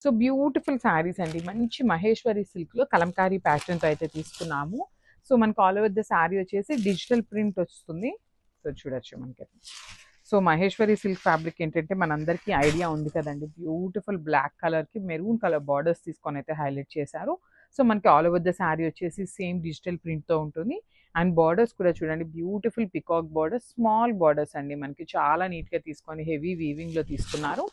So beautiful saris అండి, మంచి మహేశ్వరి సిల్క్లో కలంకారీ ప్యాటర్న్తో అయితే తీసుకున్నాము. సో మనకు ఆల్ ఓవర్ ద శారీ వచ్చేసి డిజిటల్ ప్రింట్ వస్తుంది. సో చూడొచ్చు మనకి. సో మహేశ్వరి సిల్క్ ఫ్యాబ్రిక్ ఏంటంటే మనందరికీ ఐడియా ఉంది కదండి, బ్యూటిఫుల్ బ్లాక్ కలర్కి మెరూన్ కలర్ బార్డర్స్ తీసుకొని అయితే హైలైట్ చేశారు. సో మనకి ఆల్ ఓవర్ ద శారీ వచ్చేసి సేమ్ డిజిటల్ ప్రింట్తో ఉంటుంది. అండ్ బార్డర్స్ కూడా చూడండి, beautiful peacock borders, small borders అండి, మనకి చాలా నీట్గా తీసుకొని హెవీ వీవింగ్లో తీసుకున్నారు.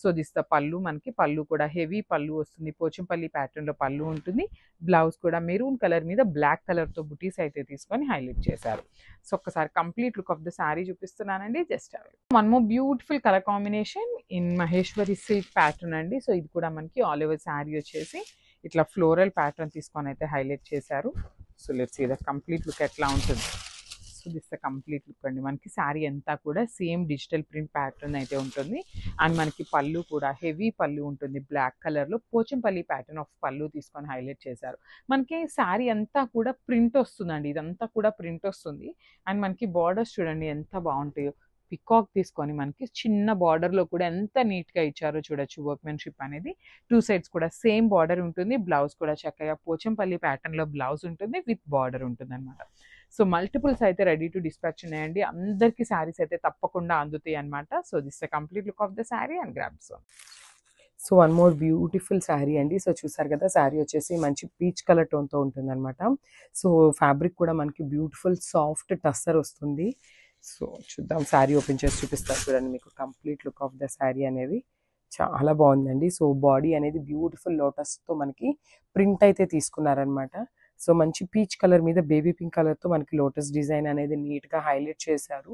సో దిస్ ద పళ్ళు, మనకి పళ్ళు కూడా హెవీ పళ్ళు వస్తుంది, పోచంపల్లి ప్యాటర్న్లో పళ్ళు ఉంటుంది. బ్లౌజ్ కూడా మెరూన్ కలర్ మీద బ్లాక్ కలర్తో బుటీస్ అయితే తీసుకొని హైలైట్ చేశారు. సో ఒక్కసారి complete look of the sari చూపిస్తున్నానండి. Just one more beautiful colour combination in Maheshwari silk pattern అండి. సో ఇది కూడా మనకి ఆల్ ఓవర్ శారీ వచ్చేసి ఇట్లా ఫ్లోరల్ ప్యాటర్న్ తీసుకొని అయితే హైలైట్ చేశారు. So let's see the complete look ఎట్లా ఉంటుంది. So this the complete look అండి, మనకి శారీ అంతా కూడా సేమ్ డిజిటల్ ప్రింట్ ప్యాటర్న్ అయితే ఉంటుంది. అండ్ మనకి పళ్ళు కూడా హెవీ పళ్ళు ఉంటుంది, బ్లాక్ కలర్లో పోచంపల్లి ప్యాటర్న్ ఆఫ్ పళ్ళు తీసుకొని హైలైట్ చేశారు. మనకి శారీ అంతా కూడా ప్రింట్ వస్తుందండి, ఇదంతా కూడా ప్రింట్ వస్తుంది. అండ్ మనకి బార్డర్స్ చూడండి ఎంత బాగుంటాయో, పికాక్ తీసుకొని మనకి చిన్న బార్డర్లో కూడా ఎంత నీట్గా ఇచ్చారో చూడొచ్చు. వర్క్మెన్షిప్ అనేది 2 సైడ్స్ కూడా సేమ్ బార్డర్ ఉంటుంది. బ్లౌజ్ కూడా చక్కగా పోచంపల్లి ప్యాటర్న్లో బ్లౌజ్ ఉంటుంది, విత్ బార్డర్ ఉంటుంది అనమాట. సో మల్టిపుల్స్ అయితే రెడీ టు డిస్పాచ్ ఉన్నాయండి, అందరికీ శారీస్ అయితే తప్పకుండా అందుతాయి అనమాట. So this the complete look of the sari and grabs. So one more beautiful sari అండి. సో చూసారు కదా, శారీ వచ్చేసి మంచి పీచ్ కలర్ టోన్తో ఉంటుంది అనమాట. సో ఫ్యాబ్రిక్ కూడా మనకి బ్యూటిఫుల్ సాఫ్ట్ టస్సర్ వస్తుంది. సో చూద్దాం, శారీ ఓపెన్ చేసి చూపిస్తాను చూడండి మీకు complete look of the sari అనేది. చాలా బాగుందండి. సో బాడీ అనేది బ్యూటిఫుల్ లోటస్తో మనకి ప్రింట్ అయితే తీసుకున్నారనమాట. సో మంచి పీచ్ కలర్ మీద బేబీ పింక్ కలర్తో మనకి లోటస్ డిజైన్ అనేది నీట్గా హైలైట్ చేశారు.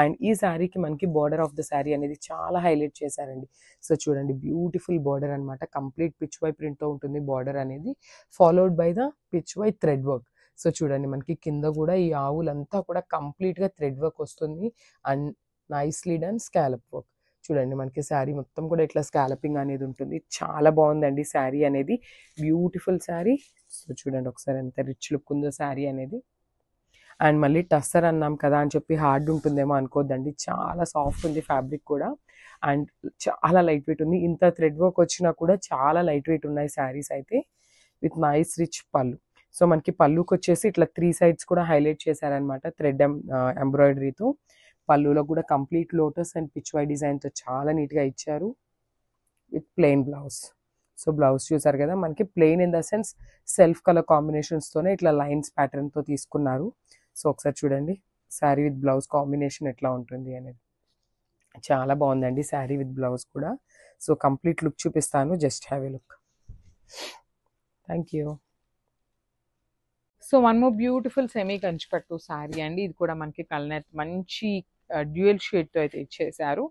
అండ్ ఈ శారీకి మనకి బార్డర్ ఆఫ్ ద శారీ అనేది చాలా హైలైట్ చేశారండి. సో చూడండి, బ్యూటిఫుల్ బార్డర్ అనమాట, కంప్లీట్ పిచ్ వై ప్రింట్తో ఉంటుంది బార్డర్ అనేది, followed by the Pichwai thread work. So చూడండి, మనకి కింద కూడా ఈ ఆవులంతా కూడా కంప్లీట్గా థ్రెడ్ వర్క్ వస్తుంది. And nicely done scallop work. చూడండి, మనకి శారీ మొత్తం కూడా ఇట్లా స్కాలపింగ్ అనేది ఉంటుంది. చాలా బాగుందండి శారీ అనేది, బ్యూటిఫుల్ శారీ. సో చూడండి ఒకసారి ఎంత రిచ్ లుక్ ఉందో శారీ అనేది. అండ్ మళ్ళీ టస్సర్ అన్నాం కదా అని చెప్పి హార్డ్ ఉంటుందేమో అనుకోద్దండి, చాలా సాఫ్ట్ ఉంది ఫ్యాబ్రిక్ కూడా. అండ్ చాలా లైట్ వెయిట్ ఉంది. ఇంత థ్రెడ్ వర్క్ వచ్చినా కూడా చాలా లైట్ వెయిట్ ఉన్నాయి శారీస్ అయితే, విత్ నైస్ రిచ్ పళ్ళు. సో మనకి పళ్ళుకి వచ్చేసి ఇట్లా 3 సైడ్స్ కూడా హైలైట్ చేశారనమాట థ్రెడ్ ఎంబ్రాయిడరీతో. పళ్ళులో కూడా కంప్లీట్ లోటస్ అండ్ పిచ్ వై డిజైన్తో చాలా నీట్గా ఇచ్చారు, with plain blouse. So blouse చూసారు కదా, మనకి plain in the sense self colour కాంబినేషన్స్తోనే ఇట్లా లైన్స్ ప్యాటర్న్తో తీసుకున్నారు. సో ఒకసారి చూడండి శారీ విత్ బ్లౌజ్ కాంబినేషన్ ఎట్లా ఉంటుంది అనేది. చాలా బాగుందండి శారీ విత్ బ్లౌజ్ కూడా. సో కంప్లీట్ లుక్ చూపిస్తాను, just have a look. Thank you. So one more beautiful semi Kanchipattu sari అండి, ఇది కూడా మనకి కలర్ మంచి డ్యూయల్ షేడ్తో అయితే ఇచ్చేసారు.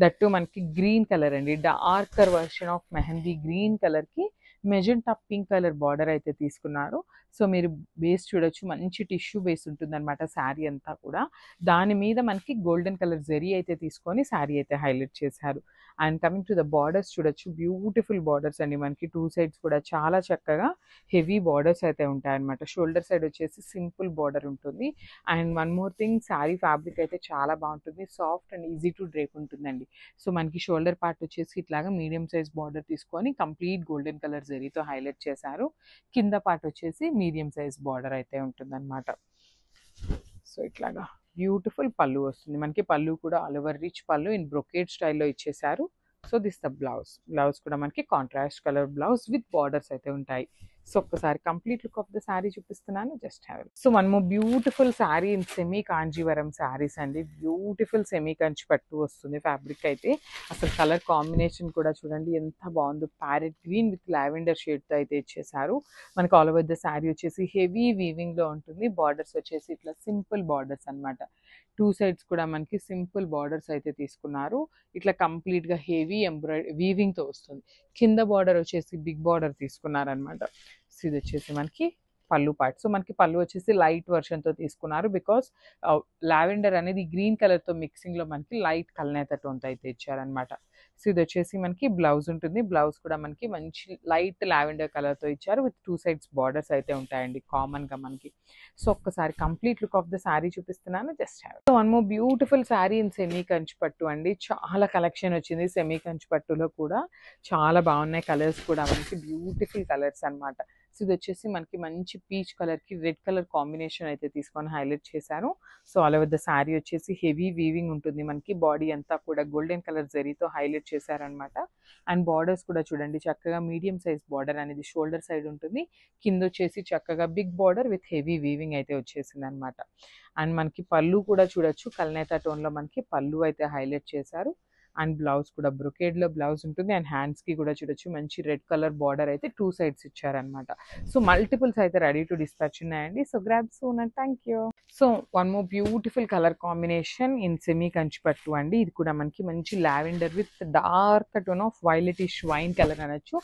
దట్టు మనకి గ్రీన్ కలర్ అండి, darker version of mehndi green కలర్కి మెజెంటా పింక్ కలర్ బార్డర్ అయితే తీసుకున్నారు. సో మీరు బేస్ చూడొచ్చు, మంచి టిష్యూ బేస్ ఉంటుందన్నమాట శారీ అంతా కూడా. దాని మీద మనకి గోల్డెన్ కలర్ జరీ అయితే తీసుకొని శారీ అయితే హైలైట్ చేశారు. And coming to the borders చూడొచ్చు, బ్యూటిఫుల్ బార్డర్స్ అండి, మనకి 2 సైడ్స్ కూడా చాలా చక్కగా హెవీ బార్డర్స్ అయితే ఉంటాయన్నమాట. షోల్డర్ సైడ్ వచ్చేసి సింపుల్ బార్డర్ ఉంటుంది. And one more thing, sari fabric అయితే చాలా బాగుంటుంది, soft and easy to drape ఉంటుందండి. సో మనకి షోల్డర్ పార్ట్ వచ్చేసి ఇట్లాగా మీడియం సైజ్ బార్డర్ తీసుకొని కంప్లీట్ గోల్డెన్ కలర్ జరీతో హైలైట్ చేశారు. కింద పార్ట్ వచ్చేసి మీడియం సైజ్ బార్డర్ అయితే ఉంటుందన్నమాట. సో ఇట్లాగా బ్యూటిఫుల్ పళ్ళు వస్తుంది మనకి, పళ్ళు కూడా ఆల్ ఓవర్ రిచ్ పళ్ళు ఇన్ బ్రొకేడ్ స్టైల్లో ఇచ్చేసారు. So this the blouse. Blouse కూడా మనకి contrast colour blouse with borders అయితే ఉంటాయి. సో ఒక్కసారి complete look of the sari చూపిస్తున్నాను, just have it. So one more beautiful sari in semi Kanjeevaram saris అండి, బ్యూటిఫుల్ సెమీ కంచి పట్టు వస్తుంది ఫ్యాబ్రిక్ అయితే. అసలు కలర్ కాంబినేషన్ కూడా చూడండి ఎంత బాగుందో, ప్యారెట్ గ్రీన్ విత్ లావెండర్ షేడ్తో అయితే ఇచ్చేసారు. మనకి ఆల్ ఓవర్ ద శారీ వచ్చేసి హెవీ వీవింగ్లో ఉంటుంది. బార్డర్స్ వచ్చేసి ఇట్లా సింపుల్ బార్డర్స్ అనమాట, 2 సైడ్స్ కూడా మనకి సింపుల్ బార్డర్స్ అయితే తీసుకున్నారు. ఇట్లా కంప్లీట్గా హెవీ వీవింగ్తో వస్తుంది. కింద బార్డర్ వచ్చేసి బిగ్ బార్డర్ తీసుకున్నారనమాట. సో ఇది వచ్చేసి మనకి పళ్ళు పార్ట్. సో మనకి పళ్ళు వచ్చేసి లైట్ వర్షన్తో తీసుకున్నారు, బికాస్ లావెండర్ అనేది గ్రీన్ కలర్తో మిక్సింగ్లో మనకి లైట్ కల్నేత టోన్తో అయితే ఇచ్చారనమాట. సో ఇది వచ్చేసి మనకి బ్లౌజ్ ఉంటుంది. బ్లౌజ్ కూడా మనకి మంచి లైట్ లావెండర్ కలర్తో ఇచ్చారు. విత్ 2 సైడ్స్ బార్డర్స్ అయితే ఉంటాయండి కామన్గా మనకి. సో ఒక్కసారి complete look of the sari చూపిస్తున్నాను. Just have so one more beautiful sari in semi Kanchi pattu అండి. చాలా కలెక్షన్ వచ్చింది సెమీ కంచి పట్టులో కూడా. చాలా బాగున్నాయి కలర్స్ కూడా మనకి బ్యూటిఫుల్ కలర్స్ అన్నమాట. సో ఇది వచ్చేసి మనకి మంచి పీచ్ కలర్కి రెడ్ కలర్ కాంబినేషన్ అయితే తీసుకొని హైలైట్ చేశాను. So all over the sari వచ్చేసి హెవీ వీవింగ్ ఉంటుంది మనకి. బాడీ అంతా కూడా గోల్డెన్ కలర్ జరీతో హైలైట్ చేశారనమాట. అండ్ బార్డర్స్ కూడా చూడండి చక్కగా మీడియం సైజ్ బార్డర్ అనేది షోల్డర్ సైడ్ ఉంటుంది. కింద వచ్చేసి చక్కగా big border with heavy weaving అయితే వచ్చేసింది అనమాట. అండ్ మనకి పళ్ళు కూడా చూడొచ్చు కల్నేత టోన్లో మనకి పళ్ళు అయితే హైలైట్ చేశారు. అండ్ బ్లౌజ్ కూడా బ్రొకేడ్లో బ్లౌజ్ ఉంటుంది. అండ్ హ్యాండ్స్కి కూడా చూడొచ్చు మంచి రెడ్ కలర్ బార్డర్ అయితే 2 సైడ్స్ ఇచ్చారనమాట. సో మల్టిపుల్స్ అయితే రెడీ టు డిస్పాచ్ ఉన్నాయండి. So grab soon and thank you. So one more beautiful colour combination in semi Kanchi pattu అండి. ఇది కూడా మనకి మంచి lavender with dark tone of violetish wine colour అనొచ్చు.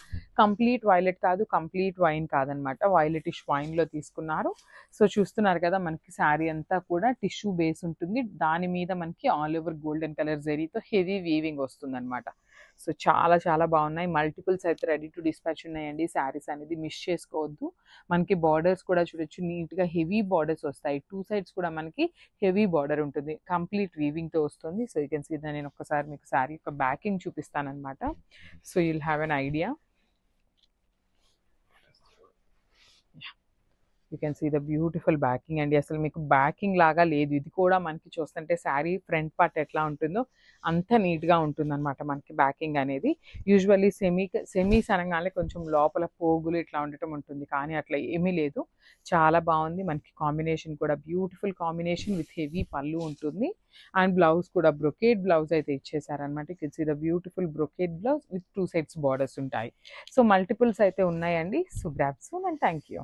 కంప్లీట్ వైలెట్ కాదు, కంప్లీట్ వైన్ కాదనమాట, వైలెటిష్ వైన్లో తీసుకున్నారు. సో చూస్తున్నారు కదా మనకి శారీ అంతా కూడా టిష్యూ బేస్ ఉంటుంది. దాని మీద మనకి ఆల్ ఓవర్ గోల్డెన్ కలర్ జరీతో హెవీ వీవింగ్ వస్తుంది అనమాట. సో చాలా చాలా బాగున్నాయి. మల్టిపుల్స్ అయితే రెడీ టు డిస్పాచ్ ఉన్నాయండి. శారీస్ అనేది మిస్ చేసుకోవద్దు. మనకి బార్డర్స్ కూడా చూడొచ్చు నీట్గా హెవీ బార్డర్స్ వస్తాయి. 2 సైడ్స్ కూడా మనకి హెవీ బార్డర్ ఉంటుంది. కంప్లీట్ వీవింగ్తో వస్తుంది. సో యూ కెన్ సీ నేను ఒక్కసారి మీకు శారీ యొక్క బ్యాకింగ్ చూపిస్తానమాట. So you'll have an idea. You can see the beautiful backing అండి. అసలు మీకు బ్యాకింగ్ లాగా లేదు. ఇది కూడా మనకి చూస్తుంటే శారీ ఫ్రంట్ పార్ట్ ఎట్లా ఉంటుందో అంత నీట్గా ఉంటుందన్నమాట మనకి బ్యాకింగ్ అనేది. యూజువల్లీ సెమీస్ అనగానే కొంచెం లోపల పోగులు ఇట్లా ఉండటం ఉంటుంది, కానీ అట్లా ఏమీ లేదు. చాలా బాగుంది. మనకి కాంబినేషన్ కూడా బ్యూటిఫుల్ కాంబినేషన్ విత్ హెవీ పళ్ళు ఉంటుంది. అండ్ బ్లౌజ్ కూడా బ్రొకేడ్ బ్లౌజ్ అయితే ఇచ్చేసారనమాట. You can see the beautiful brocade blouse with 2 sides borders ఉంటాయి. సో మల్టిపుల్స్ అయితే ఉన్నాయండి. So grab soon and thank you.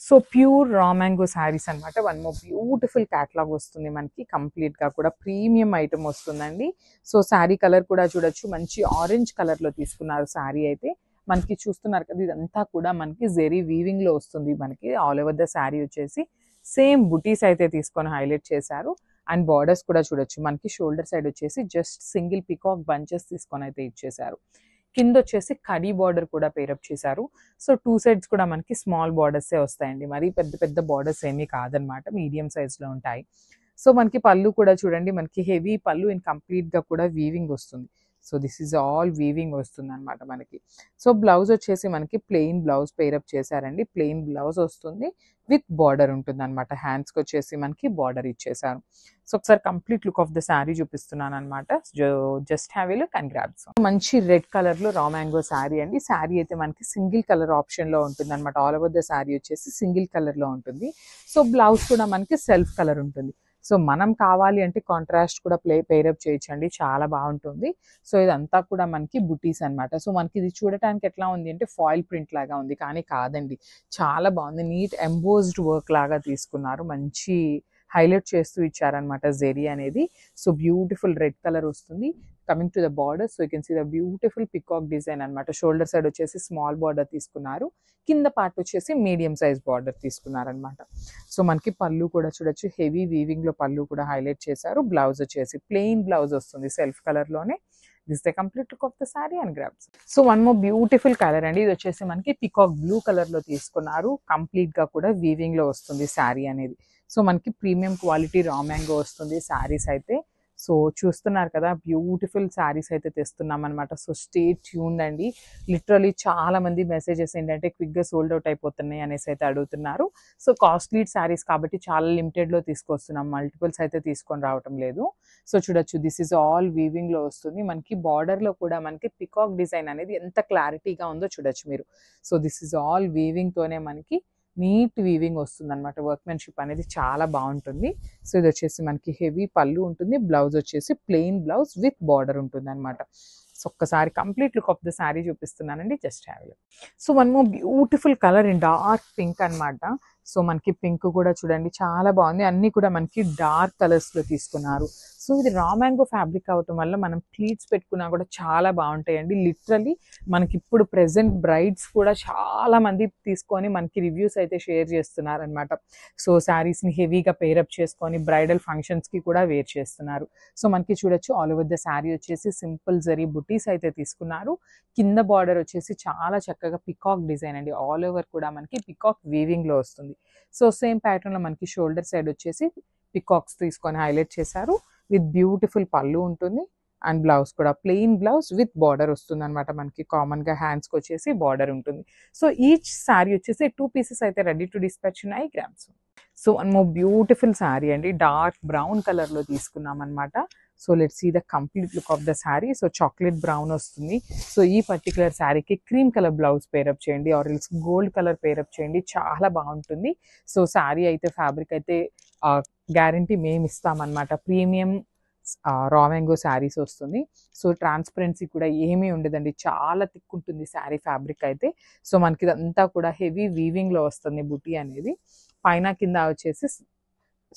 So pure raw mango sarees అనమాట. One more beautiful catalogue వస్తుంది మనకి. కంప్లీట్గా కూడా ప్రీమియం ఐటమ్ వస్తుందండి. సో శారీ కలర్ కూడా చూడొచ్చు మంచి ఆరెంజ్ కలర్లో తీసుకున్నారు శారీ అయితే. మనకి చూస్తున్నారు కదా ఇదంతా కూడా మనకి జెరీ వీవింగ్లో వస్తుంది మనకి. ఆల్ ఓవర్ ద శారీ వచ్చేసి సేమ్ బుటీస్ అయితే తీసుకొని హైలైట్ చేశారు. అండ్ బార్డర్స్ కూడా చూడొచ్చు మనకి షోల్డర్ సైడ్ వచ్చేసి జస్ట్ సింగిల్ పికాక్ బంచెస్ తీసుకొని అయితే ఇచ్చేసారు. కింద వచ్చేసి కడీ బార్డర్ కూడా పేరప్ చేశారు. సో 2 సైడ్స్ కూడా మనకి స్మాల్ బార్డర్సే వస్తాయండి. మరీ పెద్ద పెద్ద బార్డర్స్ ఏమీ కాదనమాట, మీడియం సైజ్లో ఉంటాయి. సో మనకి పళ్ళు కూడా చూడండి మనకి హెవీ పళ్ళు ఇన్ కంప్లీట్గా కూడా వీవింగ్ వస్తుంది. So this is all weaving వస్తుంది అనమాట మనకి. సో బ్లౌజ్ వచ్చేసి మనకి ప్లెయిన్ బ్లౌజ్ పేరప్ చేశారండి. ప్లెయిన్ బ్లౌజ్ వస్తుంది విత్ బార్డర్ ఉంటుంది అనమాట. హ్యాండ్స్కి వచ్చేసి మనకి బార్డర్ ఇచ్చేసారు. సో ఒకసారి complete look of the sari చూపిస్తున్నాను అనమాట. Just have a look and grabs. మంచి రెడ్ కలర్లో రా మ్యాంగో శారీ అండి. శారీ అయితే మనకి సింగిల్ కలర్ ఆప్షన్లో ఉంటుంది అనమాట. ఆల్ ఓవర్ ద శారీ వచ్చేసి సింగిల్ కలర్లో ఉంటుంది. సో బ్లౌజ్ కూడా మనకి సెల్ఫ్ కలర్ ఉంటుంది. సో మనం కావాలి అంటే కాంట్రాస్ట్ కూడా పేరప్ చేయొచ్చండి, చాలా బాగుంటుంది. సో ఇదంతా కూడా మనకి బుటీస్ అనమాట. సో మనకి ఇది చూడటానికి ఎట్లా ఉంది అంటే ఫాయిల్ ప్రింట్ లాగా ఉంది, కానీ కాదండి, చాలా బాగుంది. నీట్ ఎంబోజ్డ్ వర్క్ లాగా తీసుకున్నారు. మంచి హైలైట్ చేస్తూ ఇచ్చారనమాట జెరీ అనేది. సో బ్యూటిఫుల్ రెడ్ కలర్ వస్తుంది. Coming to the border, so you can see the beautiful peacock design అనమాట. షోల్డర్ సైడ్ వచ్చేసి స్మాల్ బార్డర్ తీసుకున్నారు. కింద పార్ట్ వచ్చేసి మీడియం సైజ్ బార్డర్ తీసుకున్నారనమాట. సో మనకి పళ్ళు కూడా చూడొచ్చు హెవీ వీవింగ్లో పళ్ళు కూడా హైలైట్ చేశారు. బ్లౌజ్ వచ్చేసి ప్లెయిన్ బ్లౌజ్ వస్తుంది సెల్ఫ్ కలర్లోనే. This the complete look of the sari and grabs. So one more beautiful colour అండి. ఇది వచ్చేసి మనకి పికాక్ బ్లూ కలర్లో తీసుకున్నారు. కంప్లీట్గా కూడా వీవింగ్లో వస్తుంది శారీ అనేది. సో మనకి ప్రీమియం క్వాలిటీ రా మ్యాంగో వస్తుంది శారీస్ అయితే. సో చూస్తున్నారు కదా బ్యూటిఫుల్ శారీస్ అయితే తెస్తున్నాం అనమాట. సో స్టే ట్యూన్డ్ అండి. లిటరలీ చాలా మంది మెసేజెస్ ఏంటంటే క్విక్గా సోల్డ్ అవుట్ అయిపోతున్నాయి అనేసి అయితే అడుగుతున్నారు. సో కాస్ట్లీ శారీస్ కాబట్టి చాలా లిమిటెడ్లో తీసుకొస్తున్నాం, మల్టిపుల్స్ అయితే తీసుకొని రావటం లేదు. సో చూడొచ్చు దిస్ ఈజ్ ఆల్ వీవింగ్లో వస్తుంది. మనకి బార్డర్లో కూడా మనకి పికాక్ డిజైన్ అనేది ఎంత క్లారిటీగా ఉందో చూడొచ్చు మీరు. సో దిస్ ఈజ్ ఆల్ వీవింగ్తోనే మనకి నీట్ వీవింగ్ వస్తుంది అనమాట. వర్క్మెన్షిప్ అనేది చాలా బాగుంటుంది. సో ఇది వచ్చేసి మనకి హెవీ పళ్ళు ఉంటుంది. బ్లౌజ్ వచ్చేసి ప్లెయిన్ బ్లౌజ్ విత్ బార్డర్ ఉంటుంది అనమాట. సో ఒక్కసారి complete look of the sari చూపిస్తున్నానండి. Just have it. So one more beautiful colour in dark pink అనమాట. సో మనకి పింక్ కూడా చూడండి చాలా బాగుంది. అన్నీ కూడా మనకి డార్క్ కలర్స్లో తీసుకున్నారు. సో ఇది రా మ్యాంగో ఫ్యాబ్రిక్ అవటం వల్ల మనం ప్లీట్స్ పెట్టుకున్నా కూడా చాలా బాగుంటాయండి. లిటరలీ మనకి ఇప్పుడు ప్రెసెంట్ బ్రైడ్స్ కూడా చాలా మంది తీసుకొని మనకి రివ్యూస్ అయితే షేర్ చేస్తున్నారు అనమాట. సో శారీస్ని హెవీగా పేరప్ చేసుకొని బ్రైడల్ ఫంక్షన్స్కి కూడా వేర్ చేస్తున్నారు. సో మనకి చూడొచ్చు ఆల్ ఓవర్ ద శారీ వచ్చేసి సింపుల్ జరీ బుటీస్ అయితే తీసుకున్నారు. కింద బార్డర్ వచ్చేసి చాలా చక్కగా పికాక్ డిజైన్ అండి. ఆల్ ఓవర్ కూడా మనకి పికాక్ వీవింగ్లో వస్తుంది. సో సేమ్ ప్యాటర్న్లో మనకి షోల్డర్ సైడ్ వచ్చేసి పికాక్స్ తీసుకొని హైలైట్ చేశారు. విత్ బ్యూటిఫుల్ పళ్ళు ఉంటుంది. అండ్ బ్లౌజ్ కూడా ప్లెయిన్ బ్లౌజ్ విత్ బార్డర్ వస్తుంది అనమాట. మనకి కామన్గా హ్యాండ్స్కి వచ్చేసి బార్డర్ ఉంటుంది. సో ఈచ్ శారీ వచ్చేసి 2 పీసెస్ అయితే రెడీ టు డిస్పాచ్ ఉన్నాయి grams. So one more beautiful sari అండి. డార్క్ బ్రౌన్ కలర్లో తీసుకున్నాం అనమాట. So let's see the complete look of the sari. So chocolate brown వస్తుంది. సో ఈ పర్టికులర్ శారీకి క్రీమ్ కలర్ బ్లౌజ్ పేరప్ చేయండి, or else gold colour pair up చేయండి, చాలా బాగుంటుంది. సో శారీ అయితే ఫ్యాబ్రిక్ అయితే గ్యారంటీ మేము ఇస్తామన్నమాట. ప్రీమియం రా మ్యాంగో శారీస్ వస్తుంది. సో ట్రాన్స్పరెన్సీ కూడా ఏమీ ఉండదండి, చాలా థిక్ ఉంటుంది శారీ ఫ్యాబ్రిక్ అయితే. సో మనకి ఇదంతా కూడా హెవీ వీవింగ్లో వస్తుంది బుటీ అనేది. పైన కింద వచ్చేసి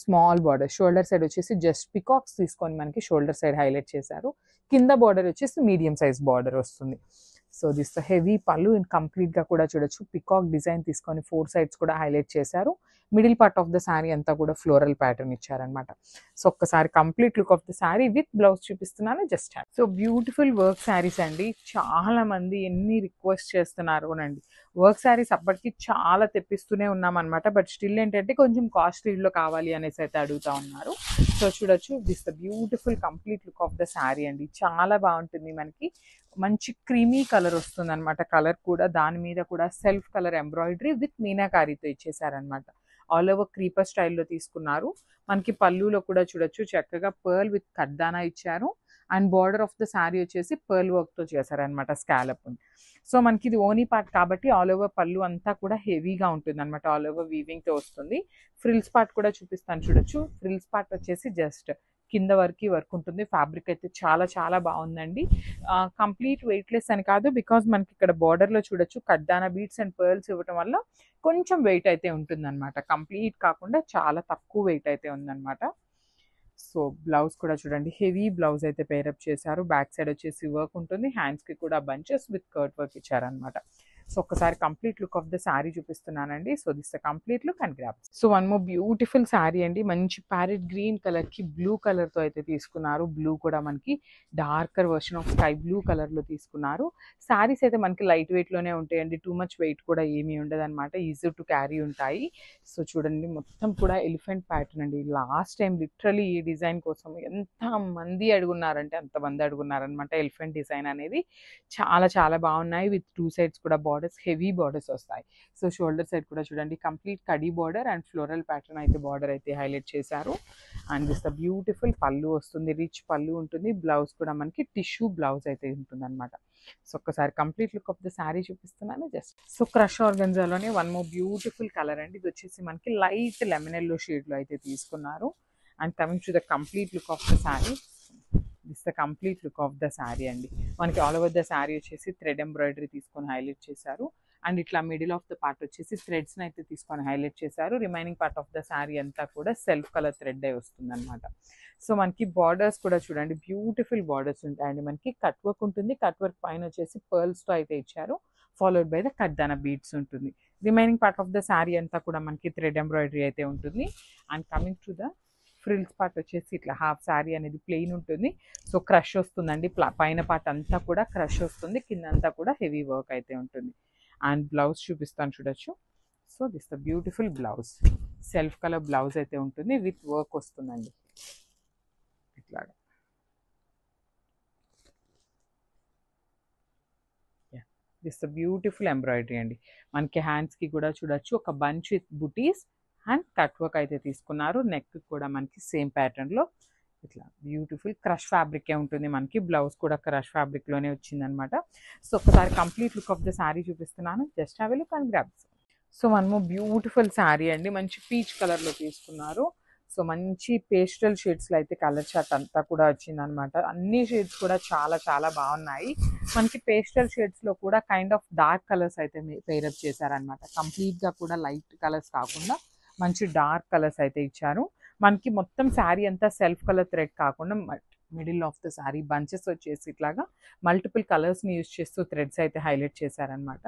స్మాల్ బార్డర్, షోల్డర్ సైడ్ వచ్చేసి జస్ట్ పికాక్స్ తీసుకొని మనకి షోల్డర్ సైడ్ హైలైట్ చేశారు. కింద బార్డర్ వచ్చేసి మీడియం సైజ్ బార్డర్ వస్తుంది. సో దిస్ హెవీ పళ్ళు ఇన్ కంప్లీట్గా కూడా చూడొచ్చు పికాక్ డిజైన్ తీసుకొని 4 sides కూడా హైలైట్ చేశారు. Middle part of the sari అంతా కూడా ఫ్లోరల్ ప్యాటర్న్ ఇచ్చారనమాట. సో ఒక్కసారి complete look of the sari with blouse చూపిస్తున్నాను just. So beautiful work sarees అండి. చాలా మంది ఎన్ని రిక్వెస్ట్ చేస్తున్నారు అండి. వర్క్ శారీస్ అప్పటికి చాలా తెప్పిస్తూనే ఉన్నాం అనమాట. బట్ స్టిల్ ఏంటంటే కొంచెం కాస్ట్లీలో కావాలి అనేసి అయితే అడుగుతా ఉన్నారు. సో చూడొచ్చు this the beautiful complete look of the sari అండి. చాలా బాగుంటుంది. మనకి మంచి క్రీమీ కలర్ వస్తుంది అనమాట. కలర్ కూడా దాని మీద కూడా సెల్ఫ్ కలర్ ఎంబ్రాయిడరీ విత్ మీనాకారీతో ఇచ్చేసారనమాట. ఆల్ ఓవర్ క్రీపర్ స్టైల్లో తీసుకున్నారు. మనకి పళ్ళులో కూడా చూడొచ్చు చక్కగా పర్ల్ విత్ కడ్దానా ఇచ్చారు. And border of the sari వచ్చేసి పర్ల్ వర్క్తో చేశారనమాట స్కాలప్. సో మనకి ఇది ఓనీ పార్ట్ కాబట్టి ఆల్ ఓవర్ పళ్ళు అంతా కూడా హెవీగా ఉంటుంది అనమాట. ఆల్ ఓవర్ వీవింగ్తో వస్తుంది. ఫ్రిల్స్ పార్ట్ కూడా చూపిస్తాను చూడొచ్చు. ఫ్రిల్స్ పార్ట్ వచ్చేసి జస్ట్ కింద వరకు వర్క్ ఉంటుంది. ఫ్యాబ్రిక్ అయితే చాలా చాలా బాగుందండి. కంప్లీట్ వెయిట్లెస్ అని కాదు, బికాజ్ మనకి ఇక్కడ బార్డర్లో చూడొచ్చు కడ్దానా బీడ్స్ అండ్ పర్ల్స్ ఇవ్వటం వల్ల కొంచెం వెయిట్ అయితే ఉంటుందన్నమాట. కంప్లీట్ కాకుండా చాలా తక్కువ వెయిట్ అయితే ఉందన్నమాట. సో బ్లౌజ్ కూడా చూడండి హెవీ బ్లౌజ్ అయితే పేరప్ చేశారు. బ్యాక్ సైడ్ వచ్చేసి వర్క్ ఉంటుంది. హ్యాండ్స్కి కూడా బంచెస్ విత్ కర్ట్ వర్క్ ఇచ్చారనమాట. సో ఒక్కసారి complete look of the sari చూపిస్తున్నానండి. So this the complete look and grab. So one more beautiful sari అండి. మంచి ప్యారెట్ గ్రీన్ కలర్కి బ్లూ కలర్తో అయితే తీసుకున్నారు. బ్లూ కూడా మనకి darker version of sky blue కలర్లో తీసుకున్నారు. శారీస్ అయితే మనకి లైట్ వెయిట్లోనే ఉంటాయండి. టూ మచ్ వెయిట్ కూడా ఏమీ ఉండదు అనమాట. ఈజీ టు క్యారీ ఉంటాయి. సో చూడండి మొత్తం కూడా ఎలిఫెంట్ ప్యాటర్న్ అండి. లాస్ట్ టైం లిటరలీ ఈ డిజైన్ కోసం ఎంతమంది అడుగున్నారంటే అంతమంది అడుగున్నారనమాట. ఎలిఫెంట్ డిజైన్ అనేది చాలా చాలా బాగున్నాయి. విత్ 2 sides కూడా హెవీ బార్డర్స్ వస్తాయి. సో షోల్డర్ సైడ్ కూడా చూడండి complete khadi border and floral pattern అయితే బార్డర్ అయితే హైలైట్ చేశారు. అండ్ దిస్ ద బ్యూటిఫుల్ పళ్ళు వస్తుంది. రిచ్ పళ్ళు ఉంటుంది. బ్లౌజ్ కూడా మనకి టిష్యూ బ్లౌజ్ అయితే ఉంటుంది అనమాట. సో ఒక్కసారి complete look of the sari చూపిస్తున్నాను జస్ట్. సో క్రష్ ఆర్గన్జాలోనే వన్ మోర్ బ్యూటిఫుల్ కలర్ అండి. ఇది వచ్చేసి మనకి లైట్ లెమన్ ఎల్లో షేడ్లో అయితే తీసుకున్నారు. And coming to the complete look of the sari, this the complete look of the sari అండి. మనకి ఆల్ ఓవర్ ద శారీ వచ్చేసి థ్రెడ్ ఎంబ్రాయిడరీ తీసుకొని హైలైట్ చేశారు. అండ్ ఇట్లా మిడిల్ ఆఫ్ ద పార్ట్ వచ్చేసి థ్రెడ్స్ని అయితే తీసుకొని హైలైట్ చేశారు. Remaining part of the sari అంతా కూడా సెల్ఫ్ కలర్ థ్రెడ్ అయి వస్తుంది అనమాట. సో మనకి బార్డర్స్ కూడా చూడండి బ్యూటిఫుల్ బార్డర్స్ ఉంటాయండి. మనకి కట్ వర్క్ ఉంటుంది. కట్ వర్క్ పైన వచ్చేసి పర్ల్స్తో అయితే ఇచ్చారు. ఫాలోడ్ బై ద కడ్దానా బీడ్స్ ఉంటుంది. Remaining part of the sari అంతా కూడా మనకి థ్రెడ్ ఎంబ్రాయిడరీ అయితే ఉంటుంది. And coming to the frills part వచ్చేసి ఇట్లా హాఫ్ శారీ అనేది ప్లెయిన్ ఉంటుంది. సో క్రష్ వస్తుందండి. పైన పార్ట్ అంతా కూడా క్రష్ వస్తుంది. కింద అంతా కూడా హెవీ వర్క్ అయితే ఉంటుంది. అండ్ బ్లౌజ్ చూపిస్తాను చూడొచ్చు. So this the beautiful blouse, self colour blouse అయితే ఉంటుంది. విత్ వర్క్ వస్తుందండి ఇట్లాగా. దిస్ ద బ్యూటిఫుల్ ఎంబ్రాయిడరీ అండి. మనకి హ్యాండ్స్కి కూడా చూడొచ్చు ఒక bunch with buttis and cut work అయితే తీసుకున్నారు. నెక్ కూడా మనకి సేమ్ ప్యాటర్న్లో ఇట్లా బ్యూటిఫుల్ క్రష్ ఫ్యాబ్రికే ఉంటుంది. మనకి బ్లౌజ్ కూడా క్రష్ ఫ్యాబ్రిక్లోనే వచ్చిందనమాట. సో ఒకసారి complete look of the sari చూపిస్తున్నాను. Just have a look and grab. So one more beautiful sari అండి. మంచి పీచ్ కలర్లో తీసుకున్నారు. సో సో మంచి పేస్టల్ షేడ్స్లో అయితే కలర్ చార్ట్ అంతా కూడా వచ్చిందనమాట. అన్ని షేడ్స్ కూడా చాలా చాలా బాగున్నాయి. మనకి పేస్టల్ షేడ్స్లో కూడా కైండ్ ఆఫ్ డార్క్ కలర్స్ అయితే పేరప్ చేశారనమాట. కంప్లీట్గా కూడా లైట్ కలర్స్ కాకుండా మంచి డార్క్ కలర్స్ అయితే ఇచ్చారు. మనకి మొత్తం శారీ అంతా సెల్ఫ్ కలర్ థ్రెడ్ కాకుండా middle of the sari bunches వచ్చేసి ఇట్లాగా మల్టిపుల్ కలర్స్ని యూజ్ చేస్తూ థ్రెడ్స్ అయితే హైలైట్ చేశారనమాట.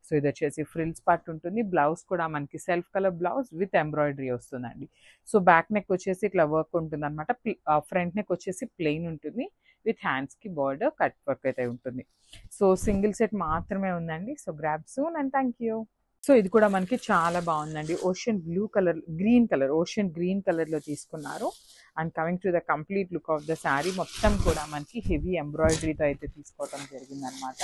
సో ఇది వచ్చేసి ఫ్రిల్స్ పార్ట్ ఉంటుంది. బ్లౌజ్ కూడా మనకి self colour blouse with embroidery వస్తుందండి. సో బ్యాక్ నెక్ వచ్చేసి ఇట్లా వర్క్ ఉంటుంది అనమాట. ఫ్రంట్ నెక్ వచ్చేసి ప్లెయిన్ ఉంటుంది విత్ హ్యాండ్స్కి బార్డర్ కట్ వర్క్ అయితే ఉంటుంది. సో సింగిల్ సెట్ మాత్రమే ఉందండి. So grab soon and thank you. So ఇది కూడా మనకి చాలా బాగుందండి. ఓషన్ గ్రీన్ కలర్లో తీసుకున్నారు. And coming to the complete look of the sari, మొత్తం కూడా మనకి హెవీ ఎంబ్రాయిడరీతో అయితే తీసుకోవడం జరిగిందనమాట.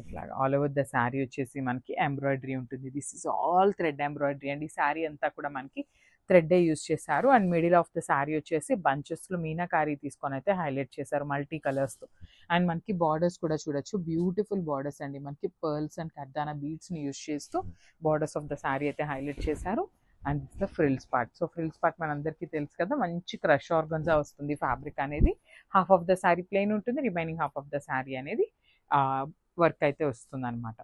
ఇట్లాగా ఆల్ ఓవర్ ద శారీ వచ్చేసి మనకి ఎంబ్రాయిడరీ ఉంటుంది. This is all thread embroidery అండి. ఈ శారీ అంతా కూడా మనకి థ్రెడ్డే యూజ్ చేశారు. And middle of the sari వచ్చేసి బంచెస్లో మీనాకారీ తీసుకొని అయితే హైలైట్ చేశారు మల్టీ కలర్స్తో. అండ్ మనకి బార్డర్స్ కూడా చూడొచ్చు, బ్యూటిఫుల్ బార్డర్స్ అండి. మనకి పర్ల్స్ అండ్ కర్దానా బీడ్స్ని యూజ్ చేస్తూ బార్డర్స్ ఆఫ్ ద శారీ అయితే హైలైట్ చేశారు. And this the frills part. So frills part మనందరికీ తెలుసు కదా, మంచి క్రష్ ఆర్గన్జా వస్తుంది. ఫ్యాబ్రిక్ అనేది half of the sari plain ఉంటుంది, remaining half of the sari అనేది వర్క్ అయితే వస్తుంది అనమాట.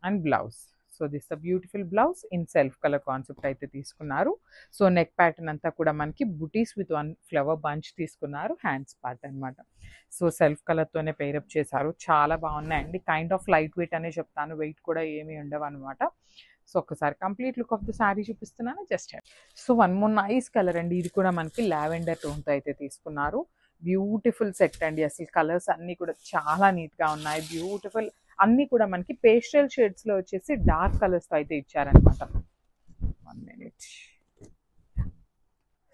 And blouse, so this the beautiful blouse in self colour concept అయితే తీసుకున్నారు. సో నెక్ ప్యాటర్న్ అంతా కూడా మనకి బుటీస్ విత్ 1 ఫ్లవర్ బంచ్ తీసుకున్నారు. హ్యాండ్స్ పార్ట్ అనమాట. సో సెల్ఫ్ కలర్తోనే పేరప్ చేశారు. చాలా బాగున్నాయండి. కైండ్ ఆఫ్ లైట్ వెయిట్ అనే చెప్తాను, వెయిట్ కూడా ఏమీ ఉండవు అనమాట. సో ఒక్కసారి complete look of the sari చూపిస్తున్నాను just. So 1 more nice colour అండి. ఇది కూడా మనకి లావెండర్ టోన్తో అయితే తీసుకున్నారు. బ్యూటిఫుల్ సెట్ అండి. అసలు కలర్స్ అన్నీ కూడా చాలా నీట్గా ఉన్నాయి. బ్యూటిఫుల్ అన్నీ కూడా మనకి పేస్టల్ షేడ్స్లో వచ్చేసి డార్క్ కలర్స్తో అయితే ఇచ్చారనమాట. 1 minute.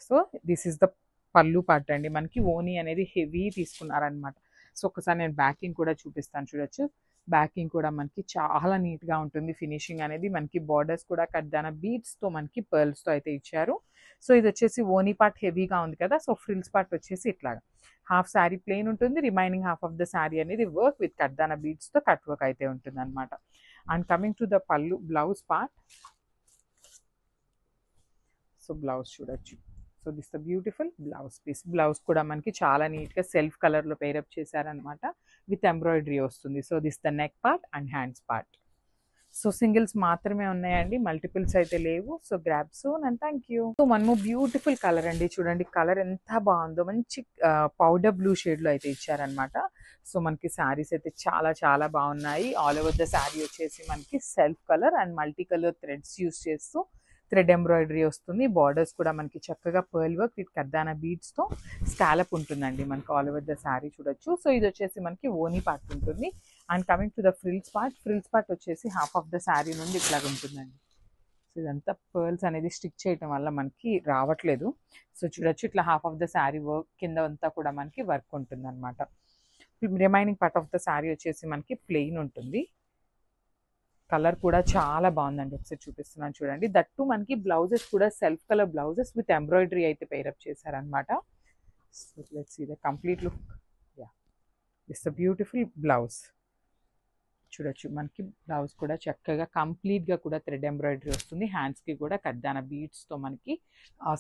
So this is the పళ్ళు పార్ట్ అండి. మనకి ఓనీ అనేది హెవీ తీసుకున్నారనమాట. సో ఒకసారి నేను బ్యాకింగ్ కూడా చూపిస్తాను, చూడొచ్చు. బ్యాకింగ్ కూడా మనకి చాలా నీట్గా ఉంటుంది. ఫినిషింగ్ అనేది మనకి బార్డర్స్ కూడా కర్దానా బీడ్స్తో మనకి పర్ల్స్తో అయితే ఇచ్చారు. సో ఇది వచ్చేసి ఓనీ పార్ట్ హెవీగా ఉంది కదా. సో ఫ్రిల్స్ పార్ట్ వచ్చేసి ఇట్లాగా హాఫ్ శారీ ప్లెయిన్ ఉంటుంది, remaining half of the sari అనేది వర్క్ విత్ కర్దానా బీడ్స్తో కట్ వర్క్ అయితే ఉంటుంది అనమాట. And coming to the pallu blouse part. So blouse చూడొచ్చు. So this the beautiful blouse piece. Blouse కూడా మనకి చాలా నీట్గా సెల్ఫ్ కలర్లో పేరప్ చేశారనమాట, విత్ ఎంబ్రాయిడరీ వస్తుంది. So this the neck part and hands part. So singles మాత్రమే ఉన్నాయండి, మల్టిపుల్స్ అయితే లేవు. So grab soon and thank you. So 1 more beautiful colour అండి. చూడండి కలర్ ఎంత బాగుందో, మంచి పౌడర్ బ్లూ షేడ్లో అయితే ఇచ్చారనమాట. సో మనకి శారీస్ అయితే చాలా చాలా బాగున్నాయి. ఆల్ ఓవర్ ద శారీ వచ్చేసి మనకి self colour and multi colour threads use చేస్తూ థ్రెడ్ ఎంబ్రాయిడరీ వస్తుంది. బార్డర్స్ కూడా మనకి చక్కగా pearl work with kardana బీడ్స్తో scallop ఉంటుందండి మనకి ఆల్ ఓవర్ ద శారీ చూడొచ్చు. సో ఇది వచ్చేసి మనకి ఓనీ పార్ట్ ఉంటుంది. And coming to the frills part వచ్చేసి హాఫ్ ఆఫ్ ద శారీ నుండి ఇట్లాగ ఉంటుందండి. సో ఇదంతా పర్ల్స్ అనేది స్టిక్ చేయటం వల్ల మనకి రావట్లేదు. సో చూడొచ్చు ఇట్లా half of the sari work కింద అంతా కూడా మనకి వర్క్ ఉంటుంది అనమాట. Remaining part of the sari వచ్చేసి మనకి ప్లెయిన్ ఉంటుంది. కలర్ కూడా చాలా బాగుందండి. ఒకసారి చూపిస్తున్నాను చూడండి. దట్టు మనకి బ్లౌజెస్ కూడా self colour blouses with embroidery అయితే పేరప్ చేశారనమాట. So let's see the complete look. Yeah, this the beautiful blouse చూడొచ్చు. మనకి బ్లౌజ్ కూడా చక్కగా కంప్లీట్గా కూడా థ్రెడ్ ఎంబ్రాయిడరీ వస్తుంది. హ్యాండ్స్కి కూడా కర్దానా బీడ్స్తో మనకి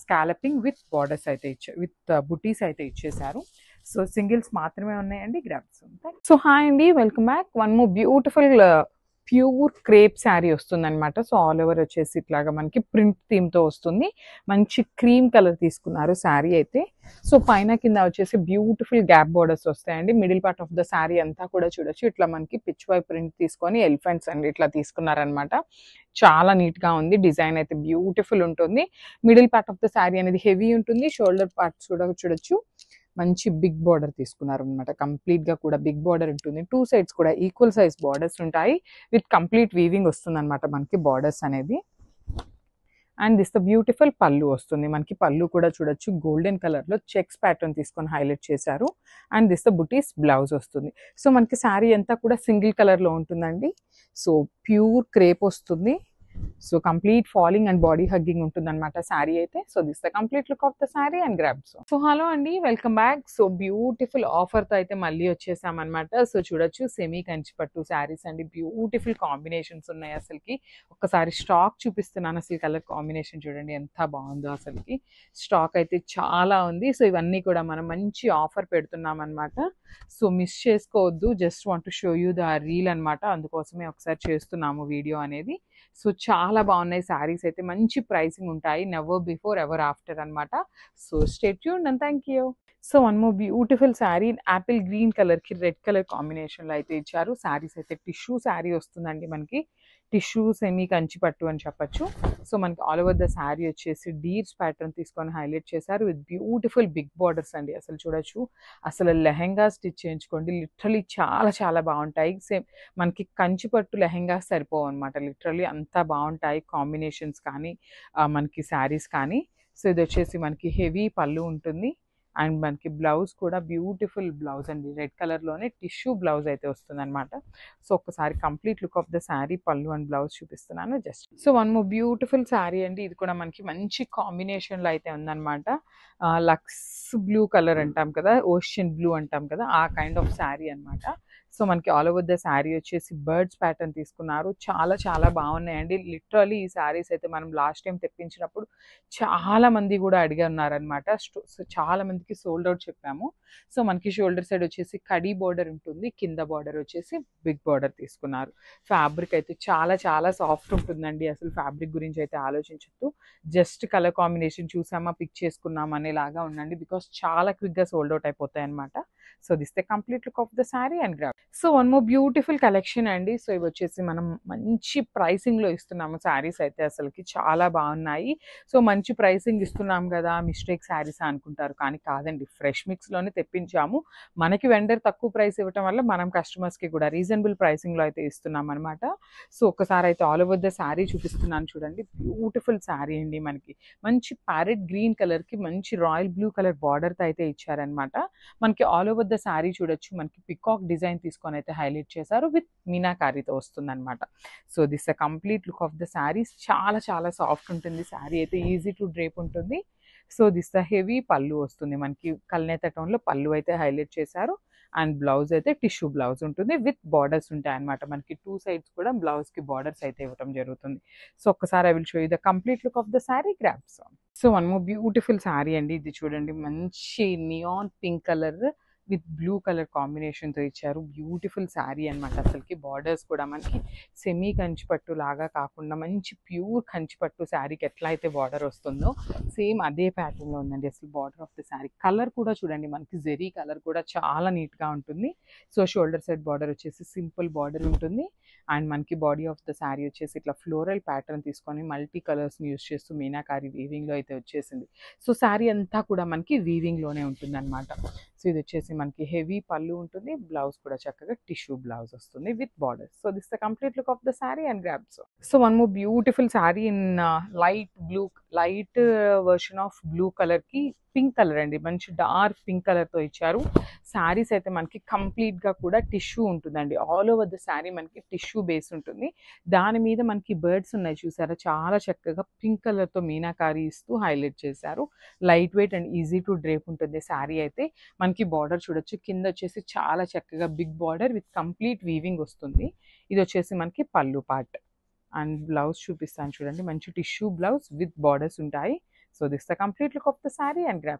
స్కాలపింగ్ విత్ బార్డర్స్ అయితే విత్ బుటీస్ అయితే ఇచ్చేసారు. సో సింగిల్స్ మాత్రమే ఉన్నాయండి. గ్రాబ్స్ ఉంటాయి. సో హాయ్ అండి, welcome back. 1 more beautiful pure crepe sari వస్తుంది అనమాట. సో ఆల్ ఓవర్ వచ్చేసి ఇట్లాగా మనకి ప్రింట్ థీమ్తో వస్తుంది. మంచి క్రీమ్ కలర్ తీసుకున్నారు శారీ అయితే. సో పైన కింద వచ్చేసి బ్యూటిఫుల్ గ్యాప్ బోర్డర్స్ వస్తాయండి. Middle part of the sari అంతా కూడా చూడొచ్చు. ఇట్లా మనకి పిచ్ వై ప్రింట్ తీసుకొని ఎలిఫెంట్స్ అండి ఇట్లా తీసుకున్నారనమాట. చాలా నీట్గా ఉంది. డిజైన్ అయితే బ్యూటిఫుల్ ఉంటుంది. Middle part of the sari అనేది హెవీ ఉంటుంది. షోల్డర్ పార్ట్స్ కూడా చూడొచ్చు. మంచి బిగ్ బార్డర్ తీసుకున్నారు అనమాట. కంప్లీట్గా కూడా బిగ్ బార్డర్ ఉంటుంది. 2 sides కూడా ఈక్వల్ సైజ్ బార్డర్స్ ఉంటాయి. విత్ కంప్లీట్ వీవింగ్ వస్తుంది అనమాట మనకి బార్డర్స్ అనేది. అండ్ దిస్ ద బ్యూటిఫుల్ పళ్ళు వస్తుంది. మనకి పళ్ళు కూడా చూడొచ్చు గోల్డెన్ కలర్లో చెక్స్ ప్యాటర్న్ తీసుకొని హైలైట్ చేశారు. And this the buttis blouse వస్తుంది. సో మనకి శారీ అంతా కూడా సింగిల్ కలర్లో ఉంటుందండి. సో ప్యూర్ క్రేప్ వస్తుంది. So complete falling and body hugging ఉంటుంది అనమాట శారీ అయితే. So this the complete look of the sari and grab. So hello అండి, వెల్కమ్ బ్యాక్. సో బ్యూటిఫుల్ ఆఫర్తో అయితే మళ్ళీ వచ్చేసామన్నమాట. సో చూడొచ్చు, సెమీ కంచి పట్టు శారీస్ అండి, బ్యూటిఫుల్ కాంబినేషన్స్ ఉన్నాయి అసలుకి. ఒక్కసారి స్టాక్ చూపిస్తున్నాను, అసలు కలర్ కాంబినేషన్ చూడండి ఎంత బాగుందో అసలుకి. స్టాక్ అయితే చాలా ఉంది. సో ఇవన్నీ కూడా మనం మంచి ఆఫర్ పెడుతున్నాం అనమాట. సో మిస్ చేసుకోవద్దు, just want to show you the reel అనమాట, అందుకోసమే ఒకసారి చేస్తున్నాము వీడియో అనేది. సో చాలా బాగున్నాయి శారీస్ అయితే, మంచి ప్రైసింగ్ ఉంటాయి, నెవర్ బిఫోర్ ఎవర్ ఆఫ్టర్ అనమాట. So stay tuned and thank you. So one more beautiful sari, Apple green కలర్కి రెడ్ కలర్ కాంబినేషన్లో అయితే ఇచ్చారు. శారీస్ అయితే టిష్యూ శారీ వస్తుందండి మనకి, టిష్యూ సెమీ కంచి పట్టు అని చెప్పచ్చు. సో మనకి ఆల్ ఓవర్ ద శారీ వచ్చేసి డీర్స్ ప్యాటర్న్ తీసుకొని హైలైట్ చేశారు విత్ బ్యూటిఫుల్ బిగ్ బార్డర్స్ అండి. అసలు చూడొచ్చు, అసలు లెహెంగా స్టిచ్ చేయించుకోండి, లిటరలీ చాలా చాలా బాగుంటాయి. సేమ్ మనకి కంచి పట్టు లెహెంగా సరిపోవు అనమాట, లిటరలీ అంతా బాగుంటాయి కాంబినేషన్స్ కానీ మనకి శారీస్ కానీ. సో ఇది వచ్చేసి మనకి హెవీ పళ్ళు ఉంటుంది అండ్ మనకి బ్లౌజ్ కూడా బ్యూటిఫుల్ బ్లౌజ్ అండి, రెడ్ కలర్లోనే టిష్యూ బ్లౌజ్ అయితే వస్తుంది అనమాట. సో ఒక్కసారి complete look of the sari, పళ్ళు అండ్ బ్లౌజ్ చూపిస్తున్నాను just. So one more beautiful sari అండి, ఇది కూడా మనకి మంచి కాంబినేషన్లో అయితే ఉందన్నమాట. లక్స్ బ్లూ కలర్ అంటాం కదా, ఓషియన్ బ్లూ అంటాం కదా, ఆ కైండ్ ఆఫ్ శారీ అనమాట. సో మనకి ఆల్ ఓవర్ ద శారీ వచ్చేసి బర్డ్స్ ప్యాటర్న్ తీసుకున్నారు, చాలా చాలా బాగున్నాయండి. లిటరలీ ఈ శారీస్ అయితే మనం లాస్ట్ టైం తెప్పించినప్పుడు చాలా మంది కూడా అడిగి ఉన్నారనమాట. చాలా మందికి సోల్డ్ అవుట్ చెప్పాము. సో మనకి షోల్డర్ సైడ్ వచ్చేసి కడీ బార్డర్ ఉంటుంది, కింద బార్డర్ వచ్చేసి బిగ్ బార్డర్ తీసుకున్నారు. ఫ్యాబ్రిక్ అయితే చాలా చాలా సాఫ్ట్ ఉంటుందండి, అసలు ఫ్యాబ్రిక్ గురించి అయితే ఆలోచించద్దు, జస్ట్ కలర్ కాంబినేషన్ చూసామా పిక్ చేసుకున్నాం అనేలాగా ఉండండి, బికాస్ చాలా క్విక్గా సోల్డ్ అవుట్ అయిపోతాయి అనమాట. So this the complete look of the sari and grab. So one more beautiful collection అండి. సో ఇవి వచ్చేసి మనం మంచి ప్రైసింగ్లో ఇస్తున్నాము శారీస్ అయితే, అసలుకి చాలా బాగున్నాయి. సో మంచి ప్రైసింగ్ ఇస్తున్నాం కదా, మిస్టేక్ శారీస్ అనుకుంటారు, కానీ కాదండి, ఫ్రెష్ మిక్స్లోనే తెప్పించాము. మనకి వెండర్ తక్కువ ప్రైస్ ఇవ్వటం వల్ల మనం కస్టమర్స్కి కూడా రీజనబుల్ ప్రైసింగ్లో అయితే ఇస్తున్నాం అనమాట. సో ఒకసారి అయితే ఆల్ ఓవర్ ద శారీ చూపిస్తున్నాను చూడండి, బ్యూటిఫుల్ శారీ అండి, మనకి మంచి ప్యారెట్ గ్రీన్ కలర్కి మంచి రాయల్ బ్లూ కలర్ బార్డర్తో అయితే ఇచ్చారనమాట. మనకి ఆల్ ఓవర్ ద శారీ చూడొచ్చు, మనకి పికాక్ డిజైన్ తీసుకొని అయితే హైలైట్ చేశారు విత్ మీనాకారీతో వస్తుంది అనమాట. So this the complete look of the saris, చాలా చాలా సాఫ్ట్ ఉంటుంది శారీ అయితే, ఈజీ టు డ్రేప్ ఉంటుంది. సో దిస్ ద హెవీ పళ్ళు వస్తుంది మనకి, కల్నేత టోన్లో పళ్ళు అయితే హైలైట్ చేశారు అండ్ బ్లౌజ్ అయితే టిష్యూ బ్లౌజ్ ఉంటుంది విత్ బార్డర్స్ ఉంటాయి అనమాట. మనకి టూ సైడ్స్ కూడా బ్లౌజ్కి బార్డర్స్ అయితే ఇవ్వడం జరుగుతుంది. సో ఒక్కసారి I will show you the complete look of the sari grabs. So one more beautiful sari అండి, ఇది చూడండి, మంచి neon pink colour with blue colour కాంబినేషన్తో ఇచ్చారు, బ్యూటిఫుల్ శారీ అనమాట. అసలుకి బార్డర్స్ కూడా మనకి సెమీ కంచిపట్టు లాగా కాకుండా మంచి ప్యూర్ కంచిపట్టు శారీకి ఎట్లా అయితే బార్డర్ వస్తుందో సేమ్ అదే ప్యాటర్న్లో ఉందండి అసలు border of the sari. Colour కూడా చూడండి, మనకి జెరీ కలర్ కూడా చాలా నీట్గా ఉంటుంది. సో షోల్డర్ సైడ్ బార్డర్ వచ్చేసి సింపుల్ బార్డర్ ఉంటుంది అండ్ మనకి బాడీ ఆఫ్ ద శారీ వచ్చేసి ఇట్లా ఫ్లోరల్ ప్యాటర్న్ తీసుకొని మల్టీ కలర్స్ని యూస్ చేస్తూ మీనాకారి వీవింగ్లో అయితే వచ్చేసింది. సో శారీ అంతా కూడా మనకి వీవింగ్లోనే ఉంటుంది అనమాట. సో ఇది వచ్చేసి మనకి హెవీ పళ్ళు ఉంటుంది, బ్లౌజ్ కూడా చక్కగా టిష్యూ బ్లౌజ్ వస్తుంది with borders. So this the complete look of the sari and grabs. So one more beautiful sari in light blue, light version of blue కలర్కి పింక్ కలర్ అండి, మంచి డార్క్ పింక్ కలర్తో ఇచ్చారు. శారీస్ అయితే మనకి కంప్లీట్గా కూడా టిష్యూ ఉంటుందండి, ఆల్ ఓవర్ ద శారీ మనకి టిష్యూ బేస్ ఉంటుంది, దాని మీద మనకి బర్డ్స్ ఉన్నాయి చూసారా, చాలా చక్కగా పింక్ కలర్తో మీనాకారి ఇస్తూ హైలైట్ చేశారు. Light weight and easy to drape ఉంటుంది శారీ అయితే. మనకి బార్డర్ చూడొచ్చు, కింద వచ్చేసి చాలా చక్కగా big border with complete weaving వస్తుంది. ఇది వచ్చేసి మనకి పళ్ళు పార్ట్ అండ్ బ్లౌజ్ చూపిస్తాను చూడండి, మంచి టిష్యూ బ్లౌజ్ విత్ బార్డర్స్ ఉంటాయి. So this the complete look of the sari and grab.